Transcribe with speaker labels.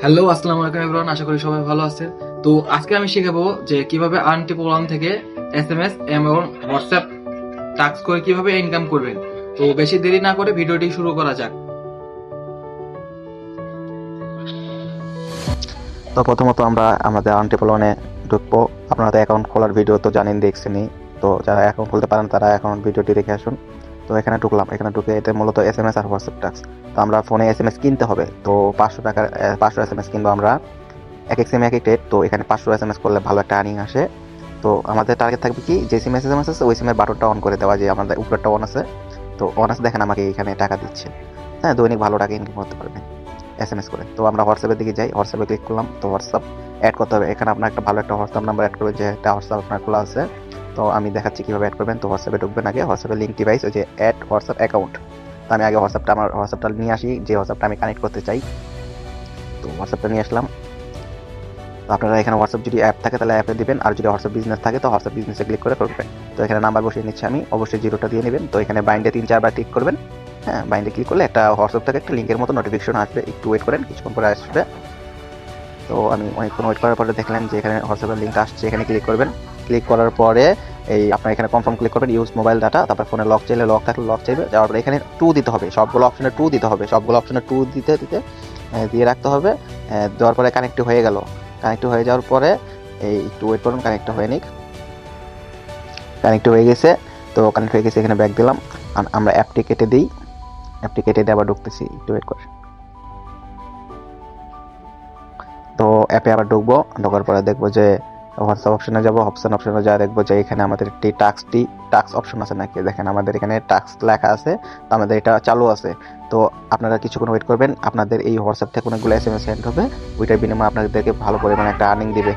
Speaker 1: Hello, আসসালামু আলাইকুম everyone. আশা করি সবাই ভালো আছে। তো আজকে আমি শিখাবো যে কিভাবে আনটি প্রোগ্রাম থেকে এসএমএস এবং হোয়াটসঅ্যাপ টাস্ক করে কিভাবে ইনকাম করবেন। তো বেশি দেরি না করে ভিডিওটি শুরু করা যাক।
Speaker 2: তো প্রথমত আমরা আমাদের আনটিপলনে ঢুকবো। আপনারা তো অ্যাকাউন্ট খোলার ভিডিও তো জানেন, দেখছেনই। তো যারা অ্যাকাউন্ট খুলতে পারেন তারা অ্যাকাউন্ট ভিডিওটি দেখে আসুন। তো এখানে ঢুকলাম, এখানে ঢুকে এটা মূলত এসএমএস আর হোয়াটসঅ্যাপ টাস্ক। তো আমরা ফোনে এসএমএস কিনতে হবে, তো 500 টাকার 500 এসএমএস কিনবো আমরা। এক এক সিমে এক এক রেট। তো এখানে 500 এসএমএস করলে ভালো একটা আর্নিং আসে। তো আমাদের টার্গেট থাকবে কি, যে সিমে এসএমএস আছে ওই সিমের বাটনটা অন করে দেওয়া, যে আমাদের উপরেরটা অন আছে। তো অন আছে দেখেন, আমাকে এখানে টাকা দিচ্ছে। হ্যাঁ, দৈনিক ভালো টাকা ইনকাম করতে পারবেন এসএমএস করে। তো আমরা হোয়াটসঅ্যাপের দিকে যাই, হোয়াটসঅ্যাপে ক্লিক করলাম। তো হোয়াটসঅ্যাপ অ্যাড করতে হবে। এখানে আপনার একটা ভালো একটা হোয়াটসঅ্যাপ নাম্বার অ্যাড করবেন, যে একটা হোয়াটসঅ্যাপ আপনার খোলা আছে। তো আমি দেখাচ্ছি কিভাবে অ্যাড করবেন। তো হোয়াটসঅ্যাপে ঢুকবেন, আগে হোয়াটসঅ্যাপের লিঙ্ক ডিভাইস, ওই যে অ্যাড হোয়াটসঅ্যাপ অ্যাকাউন্ট। তো আমি আগে আমার হোয়াটসঅ্যাপটা নিয়ে আসি, যে হোয়াটসঅ্যাপটা আমি কানেক্ট করতে চাই। তো হোয়াটসঅ্যাপটা নিয়ে আসলাম। তো আপনারা এখানে হোয়াটসঅ্যাপ যদি অ্যাপ থাকে তাহলে অ্যাপে দিবেন, আর যদি হোয়াটসঅ্যাপ বিজনেস থাকে তো হোয়াটসঅ্যাপ বিজনেসে ক্লিক করে করবেন। তো এখানে নাম্বার বসিয়ে নিচ্ছি আমি, অবশ্যই জিরোটা দিয়ে নেবেন। তো এখানে বাইন্ডে 3-4 বার ক্লিক করবেন। হ্যাঁ, বাইন্ডে ক্লিক করলে একটা হোয়াটসঅ্যাপ থেকে একটা লিঙ্কের মতো নোটিফিকেশন আসবে, একটু ওয়েট করেন, কিছুক্ষণ পরে আসবে। তো আমি অনেকক্ষণ ওয়েট করার পরে দেখলেন যে এখানে হোয়াটসঅ্যাপের লিঙ্ক আসছে, এখানে ক্লিক করবেন। ক্লিক করার পরে এই আপনার এখানে কনফার্ম ক্লিক করবেন, ইউজ মোবাইল ডাটা। তারপর ফোনে লক চাইলে লক থাকলে লক চাইবে, যাওয়ার পরে এখানে টু দিতে হবে, সবগুলো অপশনে টু দিতে হবে, সবগুলো অপশনে টু দিতে দিতে দিয়ে রাখতে হবে। দেওয়ার পরে কানেক্ট হয়ে গেল। কানেক্ট হয়ে যাওয়ার পরে এই একটু ওয়েট করুন, কানেক্ট হয়ে নিক। কানেক্ট হয়ে গেছে। তো কানেক্ট হয়ে গেছে, এখানে ব্যাক দিলাম। আমরা অ্যাপটি কেটে দিই, অ্যাপটি কেটে দিয়ে আবার ঢুকতেছি, একটু ওয়েট করে। তো অ্যাপে আবার ঢুকবো, ঢোকার পরে দেখবো যে হোয়াটসঅ্যাপ অপশনে যাবো, অপশনে যা দেখবো যে এখানে আমাদের একটি টাস্ক অপশন আছে নাকি, দেখেন আমাদের এখানে টাস্ক লেখা আছে। তো আমাদের এটা চালু আছে। তো আপনারা কিছুক্ষণ ওয়েট করবেন, আপনাদের এই হোয়াটসঅ্যাপ থেকে অনেকগুলো এসএমএস সেন্ড হবে, ওইটার বিনিময়ে আপনাদেরকে ভালো পরিমাণে একটা আর্নিং দিবে।